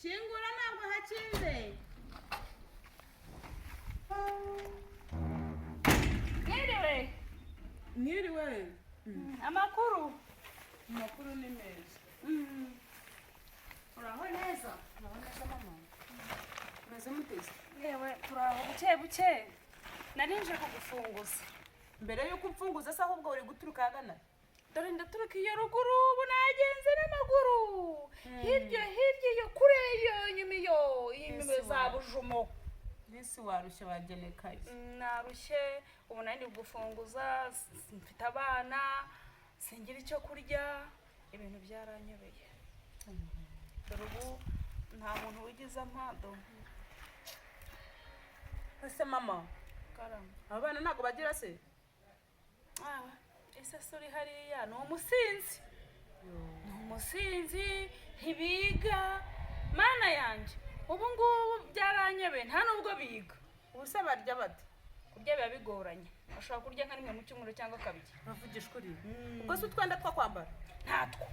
kingura ntabwo hakinze. Mwiriwe. Amakuru ni meza. uraho neza? Uraho neza mama? Uraza muteze? Yewe turaho buke buke. Narinje kugufunguza. Mbere yuko umfunguza se ahubwo uri guturuka hagana? Dore ndaturuka iyo ruguru ubu nagenze n'amaguru. Hirya iyo kure iyo nyuma za Bujumo. Nisi warushye wagenekaye. Narushye ubu nandi gufunguza, mfite abana, singira icyo kurya, ibintu byaranyobeye. Dore ubu nta muntu wigize amado. Ese mama, Karama. abana ntago bagira se? Ese suri hariya ni umusinzi. Ni umusinzi, ntibiga. Mana yanjye, ubu ngubu byaranyebe nta nubwo biga. Ubu se barya bate? Kurya biba bigoranye. Ashobora kurya nka rimwe mu cyumweru cyangwa kabiri. Bavugisha ukuri. Ubwo se utwenda two kwambara? Ntatwo.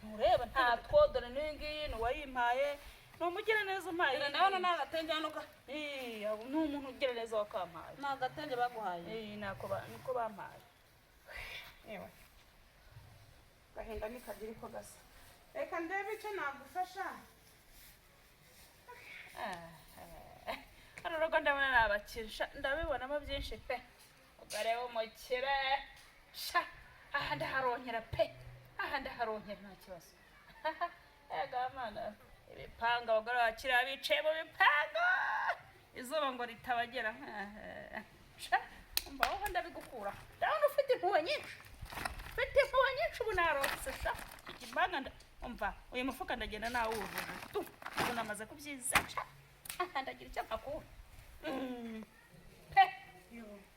Ntureba ntatwo, dore n'ingiyi n'uwayimpaye. Ni umugiraneza umpaye. Ndabona nta gatenge hano ka. Ni umuntu ugiraneza wakampaye. Nta gatenge baguhaye? Niko bampaye. Yewe. Gahinda nikagira ko gasa. Reka ndebe icyo nagufasha. Arurugo ndabona nabakirisha, ndabibonamo byinshi pe. Ugareba umukire. Sha, aha ndaharonkera pe. Aha ndaharonkera nta kibazo. Ega mana, ibipanga abagore bakira bicaye mu bipanga. Izuba ngo ritabagera. Sha, mbaho ndabigukura. Ndabona ufite impuhwe nyinshi. Ufite impuhwe nyinshi ubu narose sha. Ikibanga umva, uyu mufuka ndagenda nawe uwujuje. Tu, ubu namaze kubyiza. Aha ndagira icyo akura. Pe.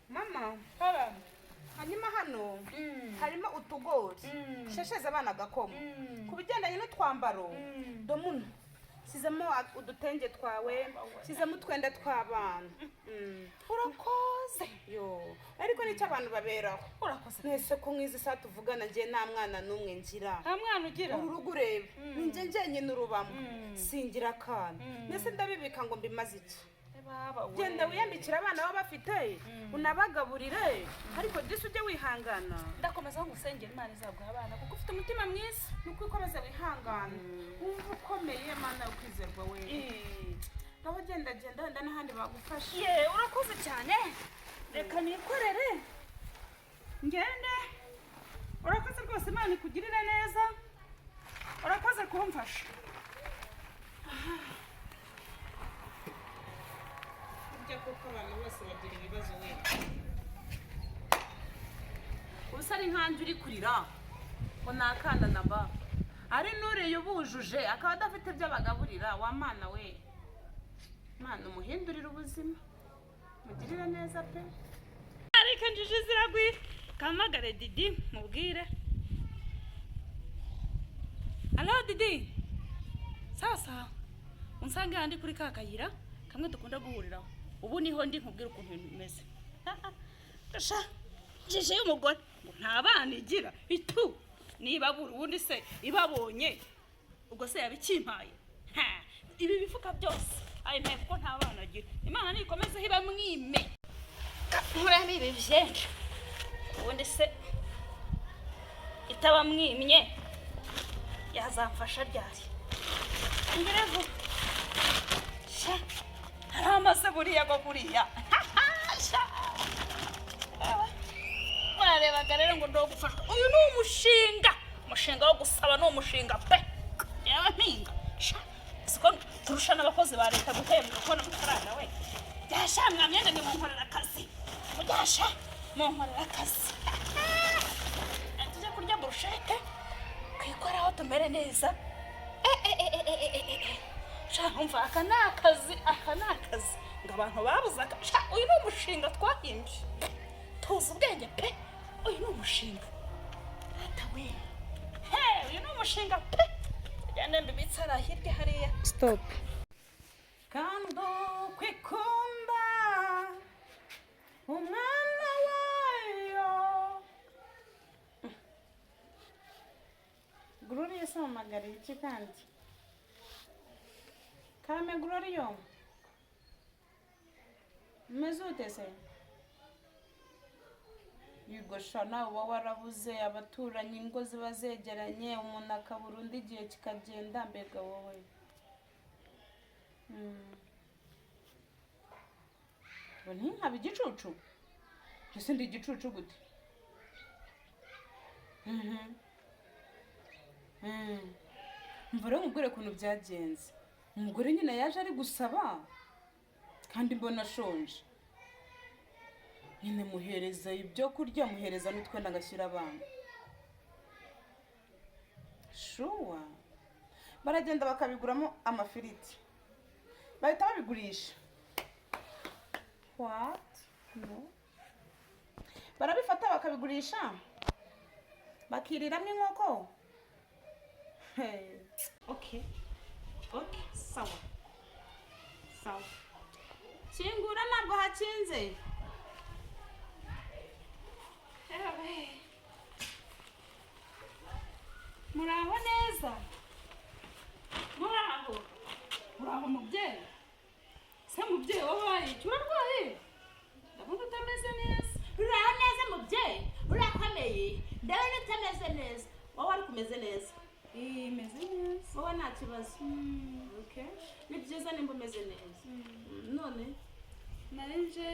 Mama, Hara. hanyuma hano harimo utugori. Shesheza abana gakoma. Ku bigendanye n'utwambaro, domuno. Sizemo udutenge twawe, sizemo utwenda tw'abana. Urakoze. Yo, ariko nicyo abantu baberaho. Urakoze. Nese ko mwiza saa tuvugana ngiye nta mwana n'umwe ngira. Nta mwana ugira? Uru rugo ureba. Ninjye njyenye n'urubamo. Singira akana. Nese ndabibika ngo mbimaze iki? Genda wiyambikira abana baba bafite, unabagaburire, ariko disi ujye wihangana. Ndakomeza ngusengera Imana izaguha abana kuko ufite umutima mwiza. Nuko ukomeza wihangana. Wumva ukomeye Mana ukwizerwa we. Naho genda wenda n'ahandi bagufasha. Urakoze cyane. Reka nikorere. Ngende. Urakoze rwose Imana ikugirire neza. Urakoze kumfasha. Kuko abantu bose bagira ibibazo we. Ubusa ari nkanje uri kurira ngo nakanda naba. Ari nuriye ubujuje akaba adafite ibyo bagaburira wa Mana we. Mana umuhindurira ubuzima. Mugirire neza pe. Ariko njije ziragwira. Kamagare Didi mubwire. Allo Didi. Sasa unsange handi kuri kakayira kamwe dukunda guhuriraho. Ubu niho ndi nkubwira ukuntu bimeze. Gasha jeje y'umugore nta bana igira itu niba buri ubundi se ibabonye ubwo se yabikimpaye. Ibi bifuka byose ayimpaye kuko nta bana agira. Imana nikomeze hiba mwime. Murami ibi byinshi. Ubundi se itaba mwimye yazamfasha ryari. Ngerevu. Sha Amase buriya go buriya. Wareba rero ngo ndo gufasha. Uyu ni umushinga wo gusaba no umushinga pe. Yaba mpinga. Siko turushana abakozi ba leta guhembwa kubona amafaranga we. Byasha mwamyenda ni munkorera akazi. Mujyasha munkorera akazi. Tujye kurya burushete. Kwikoraho tumere neza. Umva aka ni akazi ngo abantu babuze uyu ni umushinga twahimbye tuzi ubwenge pe. Uyu ni umushinga atawe uyu ni umushinga pe. Jyane mbibitsara hirya hariya. Stop. Kando kwikunda umwana wayo. Gloria samagari iki kandi? Karame Glorio. Umeze ute se? Yigosha nawe uba warabuze abaturanyi ingo ziba zegeranye umuntu akabura undi igihe kikagenda mbega wowe. Boni nkaba igicucu? Ese ndi igicucu gute? Mvura umugore kuntu byagenze. Umugore nyine yaje ari gusaba kandi mbona shonje. Nyine muhereza ibyo kurya muhereza n'utwenda agashyira abana. Shuwa. Baragenda bakabiguramo amafiriti. Bahita babigurisha. What? No. Barabifata bakabigurisha. Bakiriramo inkoko. Hey. Okay. Okay, sawa. Sawa. Kingura ntabwo hakinze. Muraho neza. Muraho mubyeyi. Se mubyeyi wabaye urarwaye? Ndabona utameze neza. Uraho neza mubyeyi, urakomeye, ndabona utameze neza. Wowe ari kumeze neza. Meze neza. Wowe nta kibazo. Okay. Ni byiza nimba umeze neza. None nanje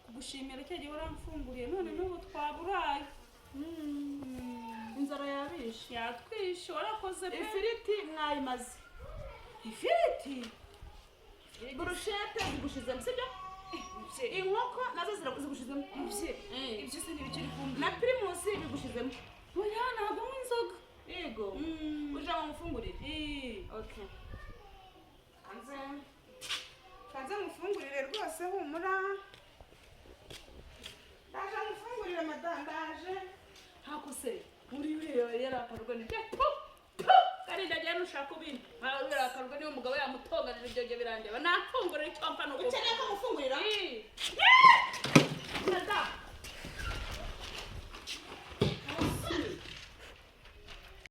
kugushimira cyo gihe waramfunguriye none n'ubu twaburaye. Inzara yabishe. Yatwishe warakoze pe. Ifiriti mwayimaze. Ifiriti? Burushete zigushizemo sibyo? Inkoko nazo zirakugushizemo. Ibyo se ntibikiri kumbi. Na primus bigushizemo. Oya ntabwo inzoga. Yego. Uje bamufungurire. Okay. Kanze mufungurire rwose humura. Ndaje mufungurire madandaje. Hakuse muri yarakarwa ni Kari ndagiye nushaka ubindi. Yarakarwa ni umugabo yamutonganira ibyo birandeba. Nafungurira icyo mpa no. Ukeneye ko mufungurira?